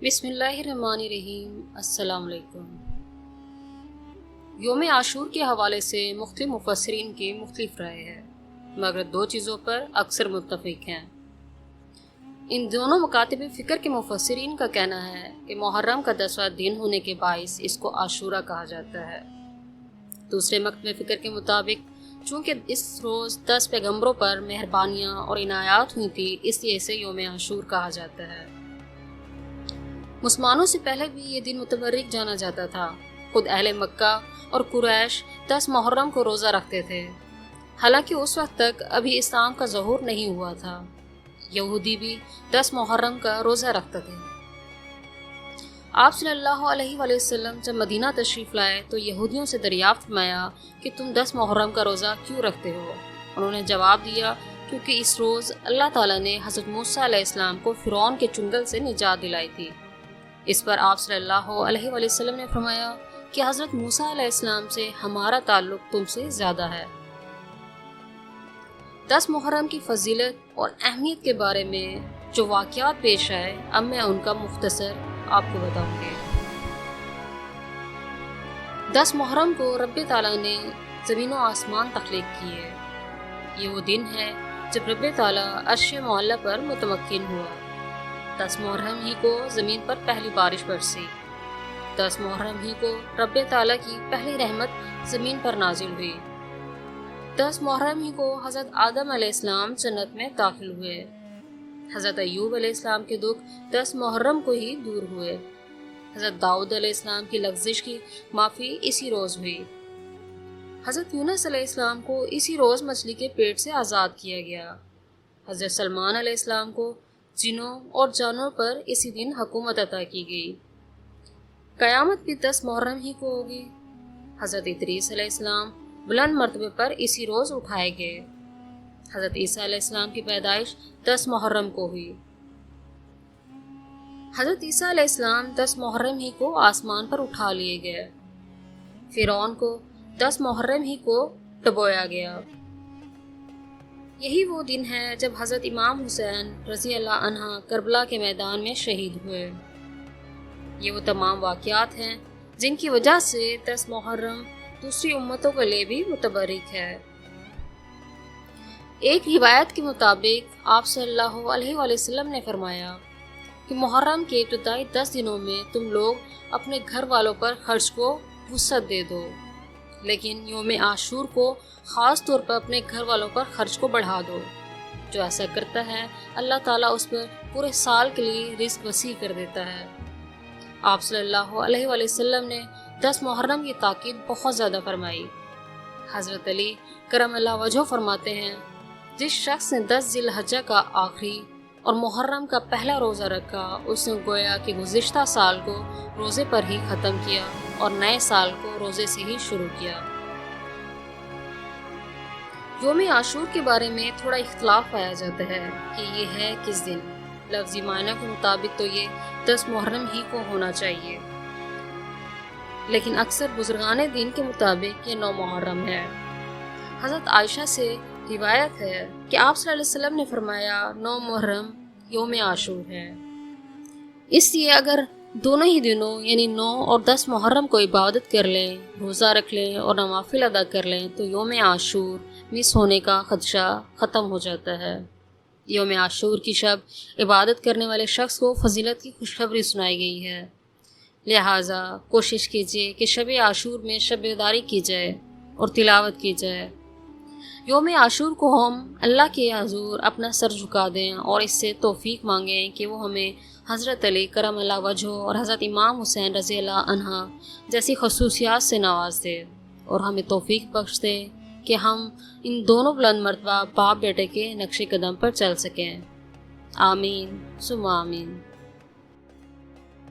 بسم اللہ الرحمن الرحیم۔ السلام علیکم۔ یوم عاشور کے حوالے سے مختلف مفسرین کی مختلف رائے ہے، مگر دو چیزوں پر اکثر متفق ہیں۔ ان دونوں مکاتب فکر کے مفسرین کا کہنا ہے کہ محرم کا 10واں دن ہونے کے باعث اس کو عاشورہ کہا جاتا ہے۔ دوسرے مکتب فکر کے مطابق چونکہ اس روز 10 پیغمبروں پر مہربانیاں اور عنایات ہوئی تھی، اس لیے اسے یوم عاشور کہا جاتا ہے۔ مسلمانوں سے پہلے بھی یہ دن متبرک جانا جاتا تھا۔ خود اہل مکہ اور قریش 10 محرم کو روزہ رکھتے تھے، حالانکہ اس وقت تک ابھی اسلام کا ظہور نہیں ہوا تھا۔ یہودی بھی 10 محرم کا روزہ رکھتے تھے۔ آپ صلی اللہ علیہ وآلہ وسلم جب مدینہ تشریف لائے تو یہودیوں سے دریافت فرمایا کہ تم 10 محرم کا روزہ کیوں رکھتے ہو؟ انہوں نے جواب دیا کیونکہ اس روز اللہ تعالیٰ نے حضرت موسیٰ علیہ السلام کو فرعون کے چنگل سے نجات دلائی تھی۔ اس پر آپ صلی اللہ علیہ وآلہ وسلم نے فرمایا کہ حضرت موسیٰ علیہ السلام سے ہمارا تعلق تم سے زیادہ ہے۔ 10 محرم کی فضیلت اور اہمیت کے بارے میں جو واقعات پیش آئے، اب میں ان کا مختصر آپ کو بتاؤں گی۔ 10 محرم کو رب تعالیٰ نے زمین و آسمان تخلیق کیے۔ یہ وہ دن ہے جب رب تعالیٰ عرش معلیٰ پر متمکن ہوا۔ 10 محرم ہی کو زمین پر پہلی بارش برسی۔ 10 محرم ہی کو رب تعالیٰ کی پہلی رحمت زمین پر نازل ہوئی۔ 10 محرم ہی کو حضرت آدم علیہ السلام جنت میں داخل ہوئے۔ حضرت ایوب علیہ السلام کے دکھ 10 محرم کو ہی دور ہوئے۔ حضرت داؤد علیہ السلام کی لغزش کی معافی اسی روز ہوئی۔ حضرت یونس علیہ السلام کو اسی روز مچھلی کے پیٹ سے آزاد کیا گیا۔ حضرت سلمان علیہ السلام کو جنوں اور جانوروں پر اسی دن حکومت عطا کی گئی۔ قیامت بھی 10 محرم ہی کو ہوگی۔ حضرت ادریس علیہ السلام بلند مرتبے پر اسی روز اٹھائے گئے۔ حضرت عیسیٰ علیہ السلام کی پیدائش 10 محرم کو ہوئی۔ حضرت عیسیٰ علیہ السلام 10 محرم ہی کو آسمان پر اٹھا لیے گئے۔ فرعون کو 10 محرم ہی کو ڈبویا گیا۔ یہی وہ دن ہے جب حضرت امام حسین رضی اللہ عنہ کربلا کے میدان میں شہید ہوئے۔ یہ وہ تمام واقعات ہیں جن کی وجہ سے 10 محرم دوسری امتوں کے لیے بھی متبرک ہے۔ ایک روایت کے مطابق آپ صلی اللہ علیہ وآلہ وسلم نے فرمایا کہ محرم کے ابتدائی 10 دنوں میں تم لوگ اپنے گھر والوں پر خرچ کو وسعت دے دو، لیکن یوم عاشور کو خاص طور پر اپنے گھر والوں پر خرچ کو بڑھا دو۔ جو ایسا کرتا ہے اللہ تعالیٰ اس پر پورے سال کے لیے رزق وسیع کر دیتا ہے۔ آپ صلی اللہ علیہ وآلہ وسلم نے 10 محرم کی تاکید بہت زیادہ فرمائی۔ حضرت علی کرم اللہ وجہہ فرماتے ہیں جس شخص نے 10 ذی الحجہ کا آخری اور محرم کا پہلا روزہ رکھا، اس نے گویا کہ گزشتہ سال کو روزے پر ہی ختم کیا اور نئے سال کو روزے سے ہی شروع کیا۔ یوم عاشور کے بارے میں تھوڑا اختلاف پایا جاتا ہے کہ یہ ہے کس دن۔ لفظی معنی کے مطابق تو یہ 10 محرم ہی کو ہونا چاہیے، لیکن اکثر بزرگان دین کے مطابق یہ 9 محرم ہے۔ حضرت عائشہ سے روایت ہے کہ آپ صلی اللہ علیہ وسلم نے فرمایا 9 محرم یوم عاشور ہے۔ اس لیے اگر دونوں ہی دنوں یعنی 9 اور 10 محرم کو عبادت کر لیں، روزہ رکھ لیں اور نوافل ادا کر لیں تو یوم عاشور مس ہونے کا خدشہ ختم ہو جاتا ہے۔ یوم عاشور کی شب عبادت کرنے والے شخص کو فضیلت کی خوشخبری سنائی گئی ہے، لہٰذا کوشش کیجیے کہ شب عاشور میں شب بیداری کی جائے اور تلاوت کی جائے۔ یوم عاشور کو ہم اللہ کے حضور اپنا سر جھکا دیں اور اس سے توفیق مانگیں کہ وہ ہمیں حضرت علی کرم اللہ وجہہ اور حضرت امام حسین رضی اللہ عنہ جیسی خصوصیات سے نواز دے، اور ہمیں توفیق بخش دے کہ ہم ان دونوں بلند مرتبہ باپ بیٹے کے نقش قدم پر چل سکیں۔ آمین ثم آمین۔